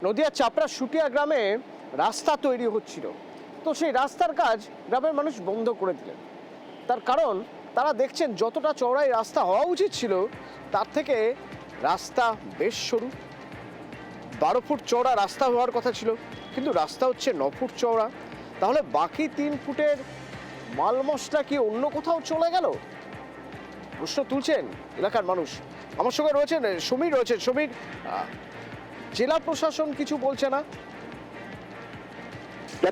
নদিয়ার চাপড়া সুটিয়া গ্রামে রাস্তা তৈরি হচ্ছিল, তো সেই রাস্তার কাজ গ্রামের মানুষ বন্ধ করে দিলেন। তার কারণ তারা দেখছেন যতটা চওড়াই রাস্তা হওয়া উচিত ছিল তার থেকে রাস্তা বেশ সরু। 12 ফুট চওড়া রাস্তা হওয়ার কথা ছিল, কিন্তু রাস্তা হচ্ছে 9 ফুট চওড়া। তাহলে বাকি 3 ফুটের মাল মশলা কি অন্য কোথাও চলে গেল? প্রশ্ন তুলছেন এলাকার মানুষ। আমার সঙ্গে রয়েছেন সমীর, সমীর, জেলা প্রশাসন কিছু বলছে না?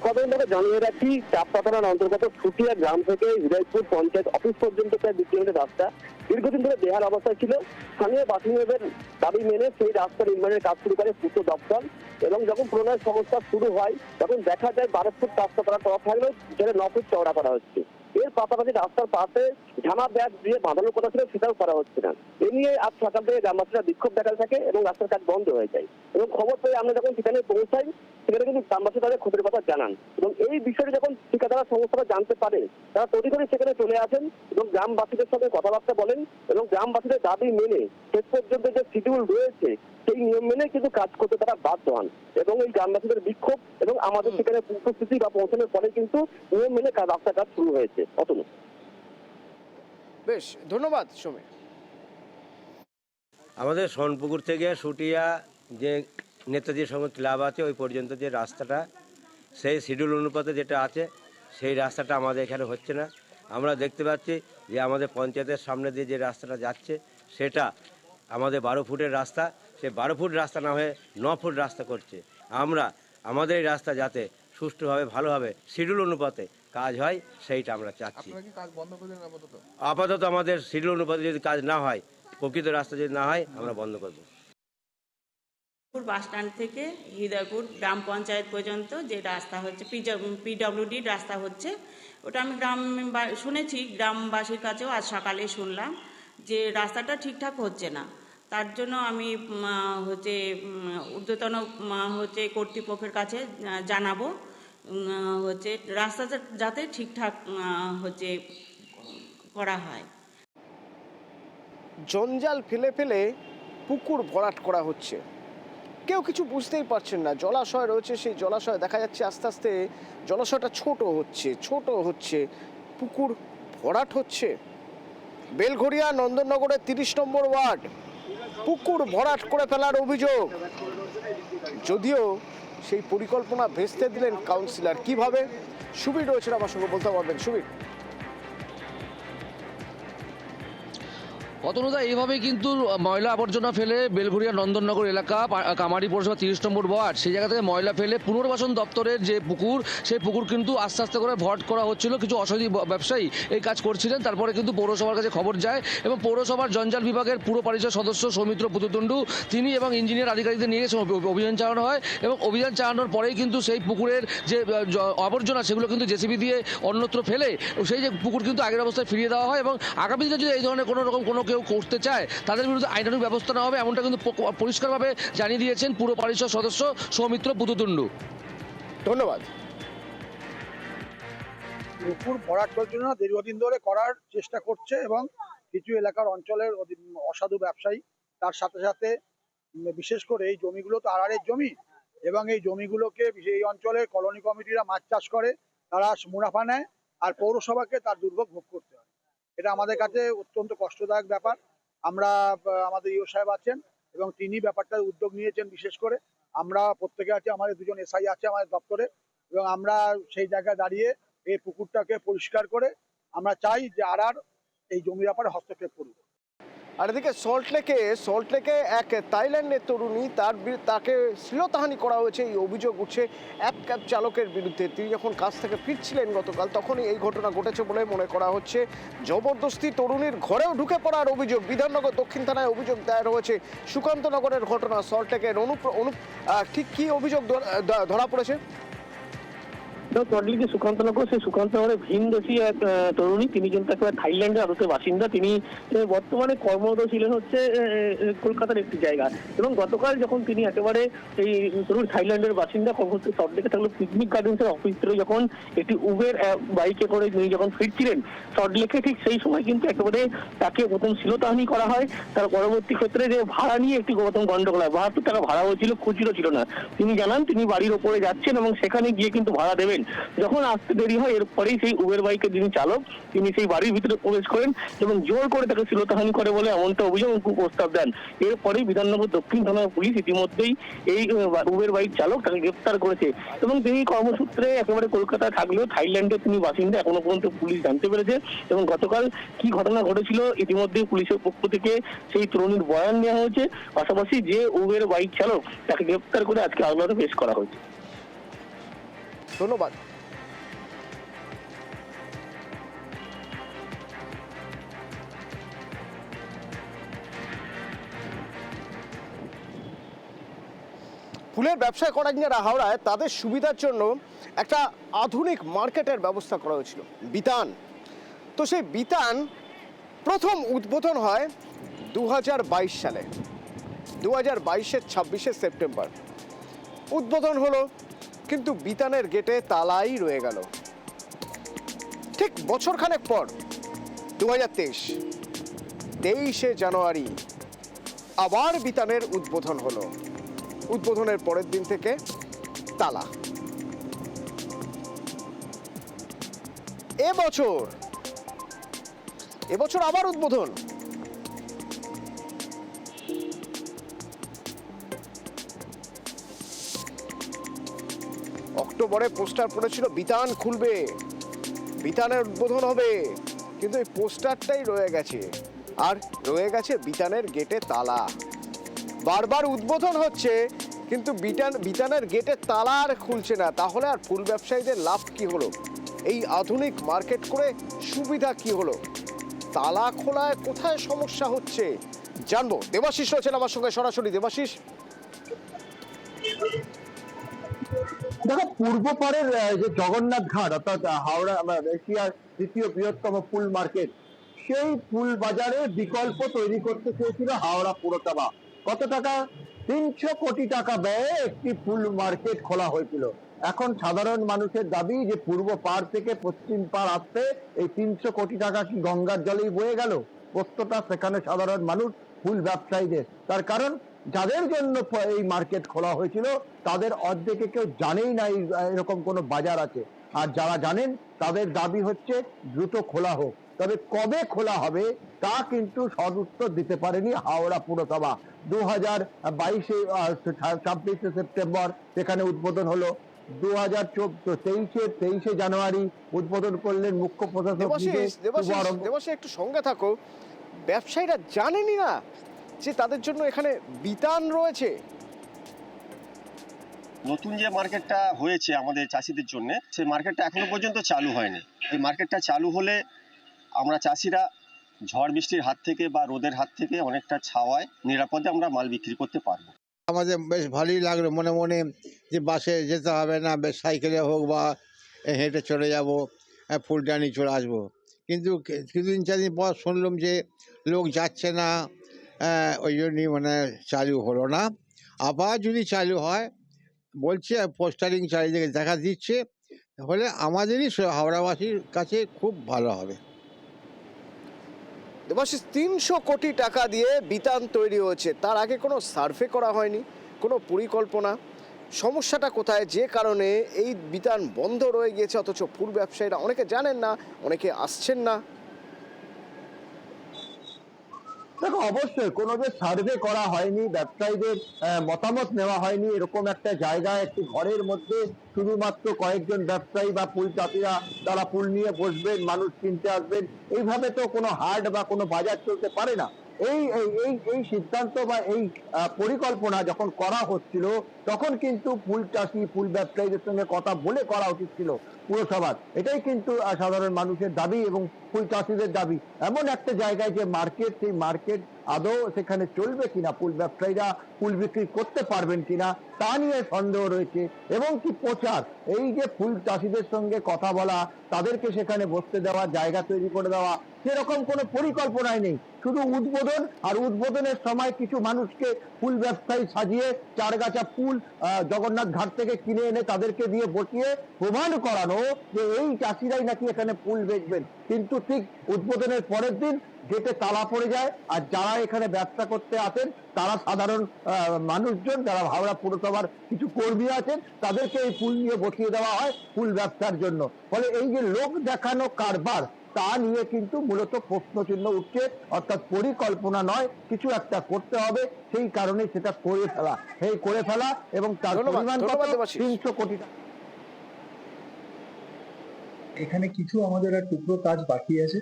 কতদিন ধরে জানিয়ে রাখি, চাপড়া থানার অন্তর্গত সুটিয়া গ্রাম থেকে হৃদয়পুর পঞ্চায়েত অফিস পর্যন্ত প্রায় 2 কিলোমিটার রাস্তা দীর্ঘদিন ধরে বেহাল অবস্থায় ছিল। স্থানীয় বাসিন্দাদের দাবি মেনে সেই রাস্তা নির্মাণের কাজ শুরু করে পূর্ত দপ্তর, এবং যখন প্রণয় সংস্থা শুরু হয় তখন দেখা যায় 12 ফুট রাস্তা করা থাকলেও যেটা 9 ফুট চওড়া করা হচ্ছে। এর পাশাপাশি রাস্তার পাশে ঝামা ব্যাগ দিয়ে বাঁধানোর কথা ছিল, সেটাও করা হচ্ছে না। এ নিয়ে আজ সকাল থেকে গ্রামবাসীরা বিক্ষোভ দেখাতে থাকে এবং রাস্তার কাজ বন্ধ হয়ে যায়। এবং খবর পেয়ে আমরা যখন সেখানে পৌঁছাই, সেখানে কিন্তু গ্রামবাসী তাদের ক্ষতির কথা জানান, এবং এই বিষয়টি যখন ঠিকাদার সংস্থারা জানতে পারে তারা তৈরি করে সেখানে চলে আসেন এবং গ্রামবাসীদের সঙ্গে কথাবার্তা বলেন, এবং গ্রামবাসীদের দাবি মেনে শেষ পর্যন্ত যে শিডিউল রয়েছে সেই নিয়ম মেনে কিন্তু কাজ করতে তারা বাধ্য হন। এবং এই গ্রামবাসীদের বিক্ষোভ এবং আমাদের সেখানে উপস্থিতি বা পৌঁছানোর পরে কিন্তু নিয়ম মেনে রাস্তার কাজ শুরু হয়েছে। অতনু, বেশ, ধন্যবাদ সমীর। আমাদের সোনপুকুর থেকে সুটিয়া যে নেতাজি সংঘ ক্লাব আছে ওই পর্যন্ত যে রাস্তাটা, সেই শিডিউল অনুপাতে যেটা আছে সেই রাস্তাটা আমাদের এখানে হচ্ছে না। আমরা দেখতে পাচ্ছি যে আমাদের পঞ্চায়েতের সামনে দিয়ে যে রাস্তাটা যাচ্ছে সেটা আমাদের 12 ফুটের রাস্তা, সে 12 ফুট রাস্তা না হয়ে 9 ফুট রাস্তা করছে। আমরা আমাদের এই রাস্তা যাতে সুষ্ঠুভাবে ভালোভাবে শিডিউল অনুপাতে কাজ হয় সেইটা আমরা চাচ্ছি। আপাতত আমাদের শিডিউল অনুপাতে যদি কাজ না হয়, প্রকৃত রাস্তা যদি না হয়, আমরা বন্ধ করব। বাস স্ট্যান্ড থেকে হৃদয়পুর গ্রাম পঞ্চায়েত পর্যন্ত যে রাস্তা হচ্ছে, পিডব্লিউডি রাস্তা হচ্ছে, ওটা আমি শুনেছি, গ্রামবাসীর কাছেও আজ সকালে শুনলাম যে রাস্তাটা ঠিকঠাক হচ্ছে না। তার জন্য আমি ঊর্ধ্বতন কর্তৃপক্ষের কাছে জানাবো রাস্তাটা যাতে ঠিকঠাক করা হয়। জঞ্জাল ফেলে ফেলে পুকুর ভরাট করা হচ্ছে, কেউ কিছু বুঝতেই পারছেন না। জলাশয় রয়েছে, সেই জলাশয় দেখা যাচ্ছে আস্তে আস্তে জলাশয়টা ছোট হচ্ছে, পুকুর ভরাট হচ্ছে। বেলঘরিয়া নন্দননগরের 30 নম্বর ওয়ার্ড, পুকুর ভরাট করে ফেলার অভিযোগ। যদিও সেই পরিকল্পনা ভেস্তে দিলেন কাউন্সিলর। কিভাবে? সুবীর রয়েছেন আমার সঙ্গে, বলতে পারবেন সুবীর। অতনুদা, এইভাবেই কিন্তু ময়লা আবর্জনা ফেলে বেলঘরিয়া নন্দননগর এলাকা, কামারি পৌরসভা 30 নম্বর ওয়ার্ড, সেই জায়গা থেকে ময়লা ফেলে পুনর্বাসন দপ্তরের যে পুকুর, সেই পুকুর কিন্তু আস্তে আস্তে করে ভরাট করা হচ্ছিল। কিছু অসাধু ব্যবসায়ী এই কাজ করছিলেন। তারপরে কিন্তু পৌরসভার কাছে খবর যায় এবং পৌরসভার জঞ্জাল বিভাগের পুর পরিষদ সদস্য সৌমিত্র পুতুতুন্ডু তিনি এবং ইঞ্জিনিয়ার আধিকারিকদের নিয়ে অভিযান চালানো হয়, এবং অভিযান চালানোর পরেই কিন্তু সেই পুকুরের যে আবর্জনা সেগুলো কিন্তু জেসিবি দিয়ে অন্যত্র ফেলে সেই যে পুকুর কিন্তু আগের অবস্থায় ফিরিয়ে দেওয়া হয়। এবং আগামী দিনে যদি এই ধরনের কোনো কেউ করতে চায় তাদের বিরুদ্ধে আইনানুগ ব্যবস্থা নেওয়া হবে, এমনটা কিন্তু পরিষ্কারভাবে জানিয়ে দিয়েছেন পুর পরিষদ সদস্য সৌমিত্র পুতুতুন্ডু। ধন্যবাদ। পুকুর ভরাট যোজনা দীর্ঘদিন ধরে করার চেষ্টা করছে, এবং কিছু এলাকার অঞ্চলের অসাধু ব্যবসায়ী তার সাথে সাথে, বিশেষ করে এই জমিগুলো তো আড়ারের জমি, এবং এই জমিগুলোকে এই অঞ্চলের কলোনি কমিটিরা মাছ চাষ করে, তারা মুনাফা নেয়, আর পৌরসভাকে তার দুর্ভোগ ভোগ করতে হয়। এটা আমাদের কাছে অত্যন্ত কষ্টদায়ক ব্যাপার। আমরা, আমাদের ইও সাহেব আছেন এবং তিনি ব্যাপারটা উদ্যোগ নিয়েছেন। বিশেষ করে আমরা প্রত্যেকে আছে, আমাদের 2জন এসআই আছে আমাদের দপ্তরে, এবং আমরা সেই জায়গায় দাঁড়িয়ে এই পুকুরটাকে পরিষ্কার করে আমরা চাই যে আর এই জমির ব্যাপারে হস্তক্ষেপ করুক। আর এদিকে সল্টলেকে এক থাইল্যান্ডের তরুণী, তাকে শ্লীলতাহানি করা হয়েছে, এই অভিযোগ উঠছে এক ক্যাব চালকের বিরুদ্ধে। তিনি যখন কাজ থেকে ফিরছিলেন গতকাল, তখনই এই ঘটনা ঘটেছে বলে মনে করা হচ্ছে। জবরদস্তি তরুণীর ঘরেও ঢুকে পড়ার অভিযোগ। বিধাননগর দক্ষিণ থানায় অভিযোগ দায়ের হয়েছে। সুকান্তনগরের ঘটনা সল্টলেকের। ঠিক কি অভিযোগ ধরা পড়েছে? চটলিকে সুকান্তনগর, সেই সুকান্তনগরের ভিনদেশী এক তরুণী, তিনি কিন্তু একেবারে থাইল্যান্ডের আদতে বাসিন্দা। তিনি বর্তমানে কর্মরত ছিলেন হচ্ছে কলকাতার একটি জায়গা, এবং গতকাল যখন তিনি একেবারে এই তরুণ থাইল্যান্ডের বাসিন্দা কর্মসূত্রে সল্টলেকে থাকলো পিকনিক গার্ডেন্সের অফিস থেকে যখন একটি উবের বাইকে করে তিনি যখন ফিরছিলেন সল্টলেকে, ঠিক সেই সময় কিন্তু একেবারে তাকে প্রথম শ্লীলতাহানি করা হয়। তার পরবর্তী ক্ষেত্রে যে ভাড়া নিয়ে একটি প্রথম গন্ডগোল হয়, 72 টাকা ভাড়া হয়েছিল, খুচরো ছিল না। তিনি জানান তিনি বাড়ির ওপরে যাচ্ছেন এবং সেখানে গিয়ে কিন্তু ভাড়া দেবেন। যখন আসতে দেরি হয়, এরপরেই সেই উবের বাইকের যিনি চালক তিনি সেই বাড়ির ভিতরে প্রবেশ করেন এবং জোর করে তাকে শ্লীলতাহানি করে বলে এমনটা অভিযোগ প্রস্তাব দেন। এরপরেই বিধাননগর দক্ষিণ থানার পুলিশ ইতিমধ্যেই এই উবের বাইক চালক তাকে গ্রেফতার করেছে, এবং তিনি কর্মসূত্রে একেবারে কলকাতায় থাকলেও থাইল্যান্ডে তিনি বাসিন্দা এখনো পর্যন্ত পুলিশ জানতে পেরেছে। এবং গতকাল কি ঘটনা ঘটেছিল ইতিমধ্যেই পুলিশের পক্ষ থেকে সেই তরুণীর বয়ান নেওয়া হয়েছে, পাশাপাশি যে উবের বাইক চালক তাকে গ্রেফতার করে আজকে আদালতে পেশ করা হয়েছে। ধন্যবাদ। ফুলের ব্যবসা করা যারা হাওড়ায়, তাদের সুবিধার জন্য একটা আধুনিক মার্কেটের ব্যবস্থা করা হয়েছিল, বিতান। তো সেই বিতান প্রথম উদ্বোধন হয় 2022 সালে, 2022-এর 26শে সেপ্টেম্বর উদ্বোধন হলো, কিন্তু বিতানের গেটে তালাই রয়ে গেল। ঠিক বছরখানেক পর 2023 জানুয়ারি আবার বিতানের উদ্বোধন হলো। উদ্বোধনের পরের দিন থেকে তালা। এবছর আবার উদ্বোধন। অক্টোবরে পোস্টার পড়েছিল বিতান খুলবে, বিতানের উদ্বোধন হবে, কিন্তু এই পোস্টারটাই রয়ে গেছে, আর রয়ে গেছে বিতানের গেটে তালা। বারবার উদ্বোধন হচ্ছে, কিন্তু বিতানের গেটে তালা আর খুলছে না। তাহলে আর ফুল ব্যবসায়ীদের লাভ কি হলো? এই আধুনিক মার্কেট করে সুবিধা কি হলো? তালা খোলায় কোথায় সমস্যা হচ্ছে জানবো। দেবাশিস রয়েছেন আমার সঙ্গে সরাসরি। দেবাশিস, দেখো, পূর্ব পাড়ের যে জগন্নাথ ঘাট, অর্থাৎ হাওড়া এশিয়ার দ্বিতীয় বৃহত্তম ফুল মার্কেট, সেই ফুল বাজারে বিকল্প তৈরি করতে চেয়েছিল হাওড়া পুরসভা। কত টাকা? 300 কোটি টাকা ব্যয়ে একটি ফুল মার্কেট খোলা হয়েছিল। এখন সাধারণ মানুষের দাবি যে পূর্ব পাড় থেকে পশ্চিম পাড় আসতে এই 300 কোটি টাকা কি গঙ্গার জলেই বয়ে গেল? প্রশ্নটা সেখানে সাধারণ মানুষ, ফুল ব্যবসায়ীদের। তার কারণ যাদের জন্য এই মার্কেট খোলা হয়েছিল তাদের অর্ধেকে কেউ জানেই না এরকম কোনো বাজার আছে, আর যারা জানেন তাদের দাবি হচ্ছে দ্রুত খোলা হোক। তবে কবে খোলা হবে তা কিন্তু সদুত্তর দিতে পারেনি হাওড়া পুরসভা। 2022-26 সেপ্টেম্বর সেখানে উদ্বোধন হলো। 2023 জানুয়ারি উদ্বোধন করলেন মুখ্য প্রশাসক। দেবাশিস একটু সঙ্গে থাকো। ব্যবসায়ীরা জানেনই না যে তাদের জন্য এখানে বিতান রয়েছে। নতুন যে মার্কেটটা হয়েছে আমাদের চাষিদের জন্য, সেই মার্কেটটা এখনো পর্যন্ত চালু হয়নি। এই মার্কেটটা চালু হলে আমরা চাষিরা ঝড় বৃষ্টির হাত থেকে বা রোদের হাত থেকে অনেকটা ছাওয়ায় নিরাপদে আমরা মাল বিক্রি করতে পারবো। আমাদের বেশ ভালোই লাগলো, মনে মনে যে বাসে যেতে হবে না, বেশ সাইকেলে হোক বা হেঁটে চলে যাব, ফুলটা নিয়ে চলে আসবো। কিন্তু কিছুদিন 4 দিন পর শুনলাম যে লোক যাচ্ছে না, ওই জন্যই মানে চালু হলো না। আবার যদি চালু হয় বলছে, পোস্টারিং চারিদিকে দেখা দিচ্ছে, তাহলে আমাদেরই হাওড়াবাসীর কাছে খুব ভালো হবে। দেবাশিস, 300 কোটি টাকা দিয়ে বিতান তৈরি হয়েছে, তার আগে কোনো সার্ভে করা হয়নি, কোনো পরিকল্পনা। সমস্যাটা কোথায়? যে কারণে এই বিতান বন্ধ রয়ে গিয়েছে, অথচ ফুল ব্যবসায়ীরা অনেকে জানেন না, অনেকে আসছেন না। দেখো, অবশ্যই কোনো যে সার্ভে করা হয়নি, ব্যবসায়ীদের মতামত নেওয়া হয়নি, এরকম একটা জায়গায় একটি ঘরের মধ্যে শুধুমাত্র কয়েকজন ব্যবসায়ী বা ফুল চাষিরা তারা ফুল নিয়ে বসবেন, মানুষ কিনতে আসবেন, এইভাবে তো কোনো হাট বা কোনো বাজার চলতে পারে না। এই এই এই এই সিদ্ধান্ত বা এই পরিকল্পনা যখন করা হচ্ছিল তখন কিন্তু ফুল চাষি ফুল ব্যবসায়ীদের সঙ্গে কথা বলে করা উচিত ছিল পুরসভার। এটাই কিন্তু সাধারণ মানুষের দাবি এবং ফুল চাষিদের দাবি। এমন একটা জায়গায় যে মার্কেট, সেই মার্কেট আদৌ সেখানে চলবে কিনা, ফুল ব্যবসায়ীরা ফুল বিক্রি করতে পারবেন কিনা তা নিয়ে সন্দেহ রয়েছে। এবং কি প্রচার, এই যে ফুল চাষিদের সঙ্গে কথা বলা, তাদেরকে সেখানে বসতে দেওয়া, জায়গা তৈরি করে দেওয়া, সেরকম কোনো পরিকল্পনাই নেই। শুধু উদ্বোধন, আর উদ্বোধনের সময় কিছু মানুষকে ফুল ব্যবসায়ী সাজিয়ে চারগাছা ফুল জগন্নাথ ঘাট থেকে কিনে এনে তাদেরকে দিয়ে বসিয়ে প্রমাণ করানো যে এই চাষিরাই নাকি এখানে ফুল বেচবেন। কিন্তু ঠিক উদ্বোধনের পরের দিন গেটে তালা পড়ে যায়, আর যারা এখানে ব্যবসা করতে আসেন তারা সাধারণ মানুষজন, যারা হাওড়া পুরসভার কিছু কর্মী আছেন, তাদেরকে এই ফুল নিয়ে বসিয়ে দেওয়া হয় ফুল ব্যবসার জন্য। ফলে এই যে লোক দেখানো কারবার, তা নিয়ে কিন্তু মূলত প্রশ্নচিহ্ন উঠছে। অর্থাৎ পরিকল্পনা নয়, কিছু একটা করতে হবে, সেই কারণে সেটা করে ফেলা এবং তার পরিমাণ কত? 300 কোটি টাকা। এখানে কিছু আমাদের আর টুকরো কাজ বাকি আছে।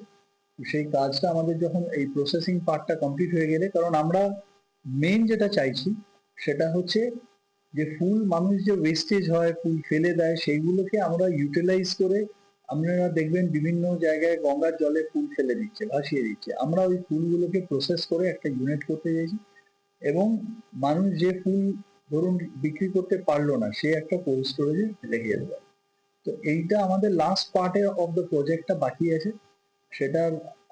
সেই কাজটা আমাদের যখন এই প্রসেসিং পার্টটা কমপ্লিট হয়ে গেলে, কারণ আমরা মেইন যেটা চাইছি সেটা হচ্ছে যে ফুল মানুষ যে ওয়েস্টেজ হয়, ফুল ফেলে দেয়, সেইগুলোকে আমরা ইউটিলাইজ করে, আপনারা দেখবেন বিভিন্ন জায়গায় গঙ্গার জলে ফুল ফেলে দিচ্ছে, ভাসিয়ে দিচ্ছে। আমরা ওই ফুলগুলোকে প্রসেস করে একটা ইউনিট করতে চাইছি, এবং মানুষ যে ফুল ধরুন বিক্রি করতে পারলো না, সে একটা কোল্ড স্টোরেজে রেখে দেবে। তো এইটা আমাদের লাস্ট পার্টে অফ দ্য প্রজেক্টটা বাকি আছে। সেটা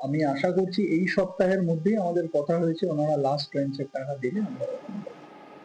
আমি আশা করছি এই সপ্তাহের মধ্যেই আমাদের কথা হয়েছে, ওনারা লাস্ট ট্রেনচের টাকা দিলে আমরা